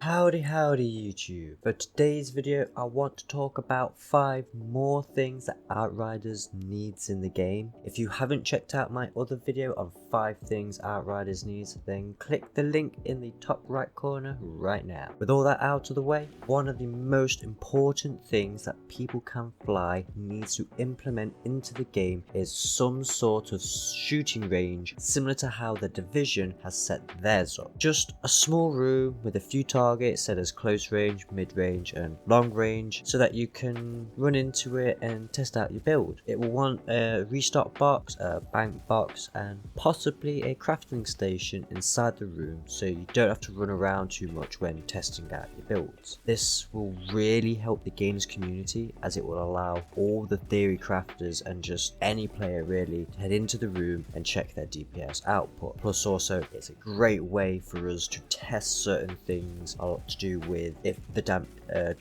Howdy YouTube. For today's video I want to talk about 5 more things that Outriders needs in the game. If you haven't checked out my other video on 5 things Outriders needs, then click the link in the top right corner right now. With all that out of the way, one of the most important things that People Can Fly needs to implement into the game is some sort of shooting range similar to how the Division has set theirs up. Just a small room with a few targets set as close range, mid range and long range so that you can run into it and test out your build. It will want a restock box, a bank box and possibly a crafting station inside the room so you don't have to run around too much when testing out your builds. This will really help the game's community as it will allow all the theory crafters and just any player really to head into the room and check their DPS output. Plus also it's a great way for us to test certain things, a lot to do with if the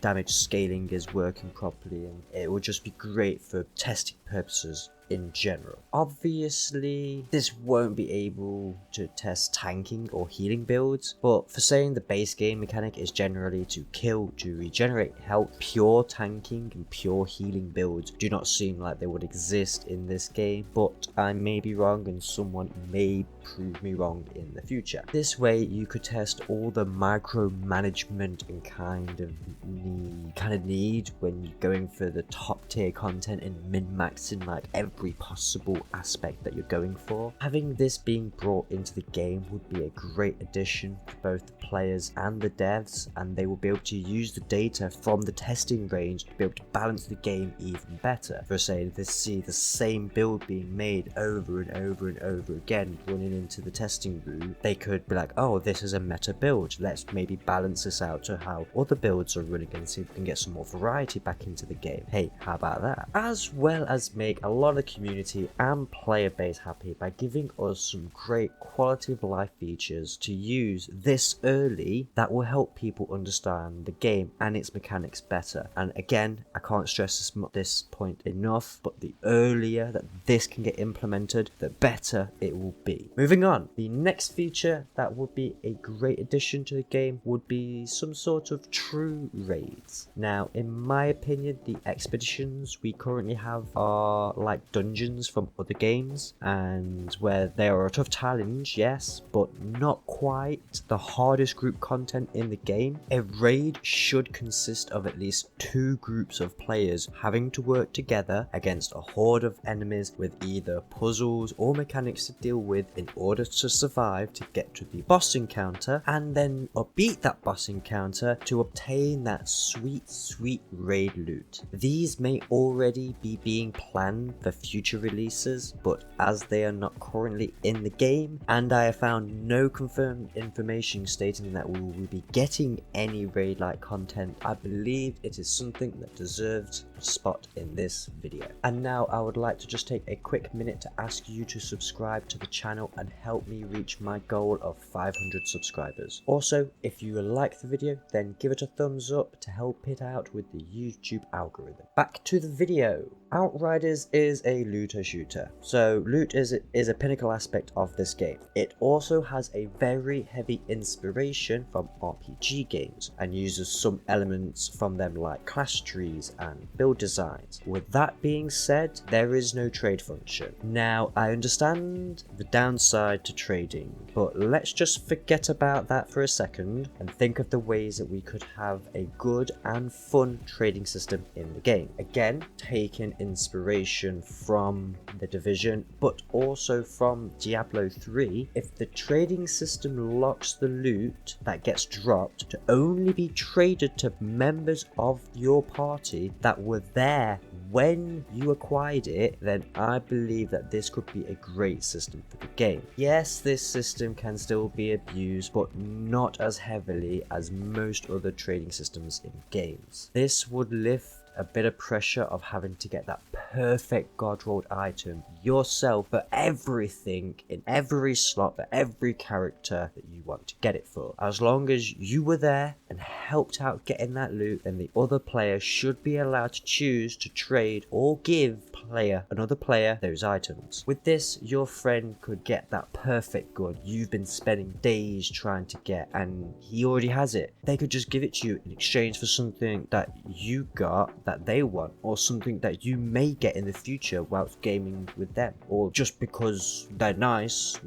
damage scaling is working properly, and it will just be great for testing purposes in general. Obviously this won't be able to test tanking or healing builds, but for saying the base game mechanic is generally to kill to regenerate health, pure tanking and pure healing builds do not seem like they would exist in this game, but I may be wrong and someone may prove me wrong in the future. This way you could test all the micromanagement and kind of need when you're going for the top tier content and min-maxing like every possible aspect that you're going for. Having this being brought into the game would be a great addition for both the players and the devs, and they will be able to use the data from the testing range to be able to balance the game even better. For say they see the same build being made over and over and over again running into the testing room, they could be like, oh, this is a meta build, let's maybe balance this out to how other builds are running and see if we can get some more variety back into the game. Hey, how about that? As well as make a lot of community and player base happy by giving us some great quality of life features to use this early that will help people understand the game and its mechanics better. And again, I can't stress this point enough, but the earlier that this can get implemented, the better it will be. Moving on, the next feature that would be a great addition to the game would be some sort of true raids. Now in my opinion, the expeditions we currently have are like dungeons from other games, and where they are a tough challenge, yes, but not quite the hardest group content in the game. A raid should consist of at least 2 groups of players having to work together against a horde of enemies with either puzzles or mechanics to deal with in order to survive to get to the boss encounter, and then beat that boss encounter to obtain that sweet raid loot. These may already be being planned for future releases, but as they are not currently in the game and I have found no confirmed information stating that we will be getting any raid like content, I believe it is something that deserves a spot in this video. And now I would like to just take a quick minute to ask you to subscribe to the channel and help me reach my goal of 500 subscribers. Also, if you like the video, then give it a thumbs up to help it out with the YouTube algorithm. Back to the video. Outriders is a looter shooter, so loot is a pinnacle aspect of this game. It also has a very heavy inspiration from RPG games and uses some elements from them like class trees and build designs. With that being said, there is no trade function. Now I understand the downside to trading, but let's just forget about that for a second and think of the ways that we could have a good and fun trading system in the game. Again, taking inspiration from the Division, but also from Diablo 3, if the trading system locks the loot that gets dropped to only be traded to members of your party that were there when you acquired it, then I believe that this could be a great system for the game. Yes, this system can still be abused, but not as heavily as most other trading systems in games. This would lift a bit of pressure of having to get that perfect god rolled item yourself for everything in every slot for every character that you want to get it for. As long as you were there and helped out getting that loot, then the other player should be allowed to choose to trade or give another player those items. With this, your friend could get that perfect gun you've been spending days trying to get, and he already has it. They could just give it to you in exchange for something that you got that they want, or something that you may get in the future whilst gaming with them, or just because they're nice,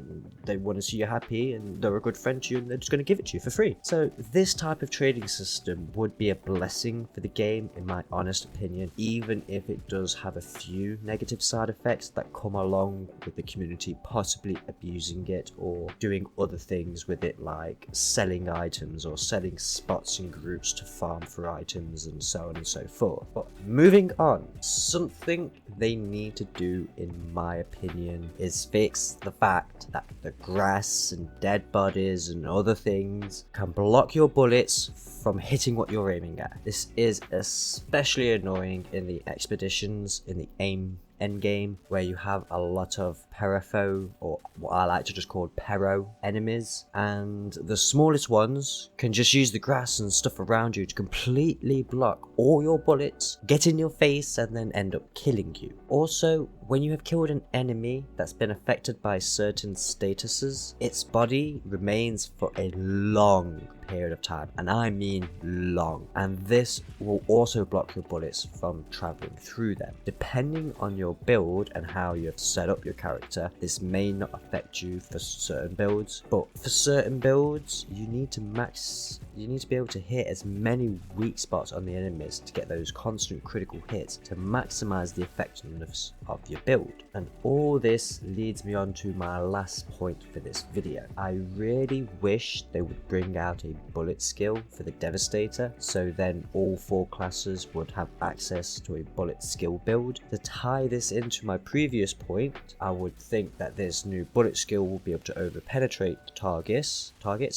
they want to see you happy and they're a good friend to you, and they're just going to give it to you for free. So this type of trading system would be a blessing for the game, in my honest opinion, even if it does have a few negative side effects that come along with the community possibly abusing it or doing other things with it, like selling items or selling spots in groups to farm for items and so on and so forth. But moving on, something they need to do, in my opinion, is fix the fact that the grass and dead bodies and other things can block your bullets from hitting what you're aiming at. This is especially annoying in the expeditions, in the end game, where you have a lot of peripho, or what I like to just call pero enemies, and the smallest ones can just use the grass and stuff around you to completely block all your bullets, get in your face, and then end up killing you. Also, when you have killed an enemy that's been affected by certain statuses, its body remains for a long period of time, and I mean long, and this will also block your bullets from traveling through them. Depending on your build and how you have set up your character, this may not affect you for certain builds, but for certain builds you need to be able to hit as many weak spots on the enemies to get those constant critical hits to maximize the effectiveness of your build. And all this leads me on to my last point for this video. I really wish they would bring out a bullet skill for the Devastator, so then all 4 classes would have access to a bullet skill build. To tie this into my previous point, I would think that this new bullet skill will be able to over penetrate targets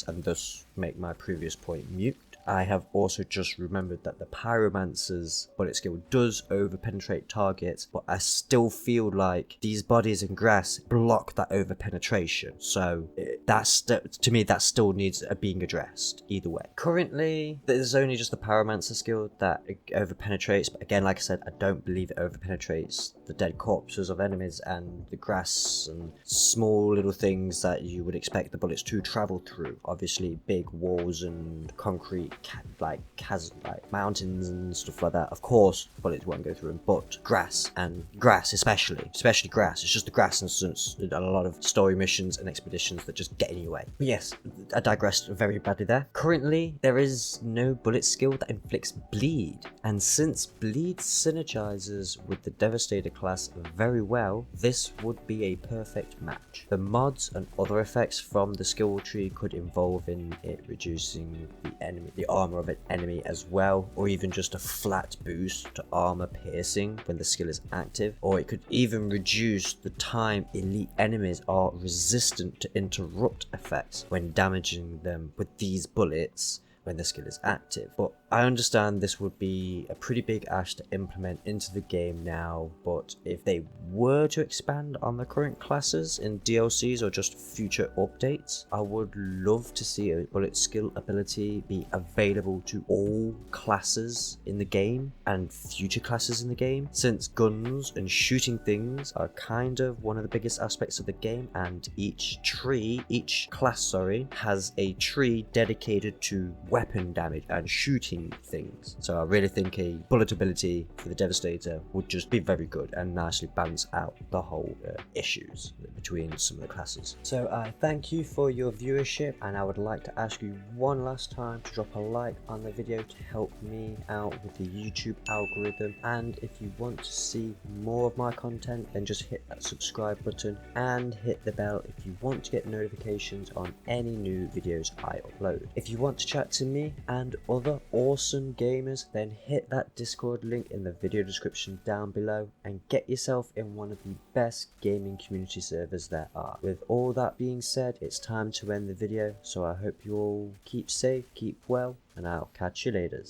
and thus make my previous point mute. I have also just remembered that the Pyromancer's bullet skill does over penetrate targets, but I still feel like these bodies and grass block that over penetration, so to me that still needs being addressed either way. Currently there's only just the Pyromancer skill that over penetrates, but again, like I said, I don't believe it over penetrates the dead corpses of enemies and the grass and small little things that you would expect the bullets to travel through. Obviously big walls and concrete like mountains and stuff like that, of course bullets won't go through them, but grass especially grass, it's just the grass and a lot of story missions and expeditions that just get in your way. But yes, I digressed very badly there. Currently there is no bullet skill that inflicts bleed, and since bleed synergizes with the Devastator class very well, this would be a perfect match. The mods and other effects from the skill tree could involve in it reducing the armor of an enemy as well, or even just a flat boost to armor piercing when the skill is active, or it could even reduce the time elite enemies are resistant to interrupt effects when damaging them with these bullets when the skill is active. But I understand this would be a pretty big ask to implement into the game now, but if they were to expand on the current classes in DLCs or just future updates, I would love to see a bullet skill ability be available to all classes in the game and future classes in the game, since guns and shooting things are kind of one of the biggest aspects of the game, and each class has a tree dedicated to weapon damage and shooting things. So I really think a bullet ability for the Devastator would just be very good and nicely balance out the whole issues between some of the classes. So I thank you for your viewership, and I would like to ask you one last time to drop a like on the video to help me out with the YouTube algorithm, and if you want to see more of my content, then just hit that subscribe button and hit the bell if you want to get notifications on any new videos I upload. If you want to chat to me and other awesome gamers, then hit that Discord link in the video description down below and get yourself in one of the best gaming community servers there are. With all that being said, it's time to end the video, so I hope you all keep safe, keep well, and I'll catch you later.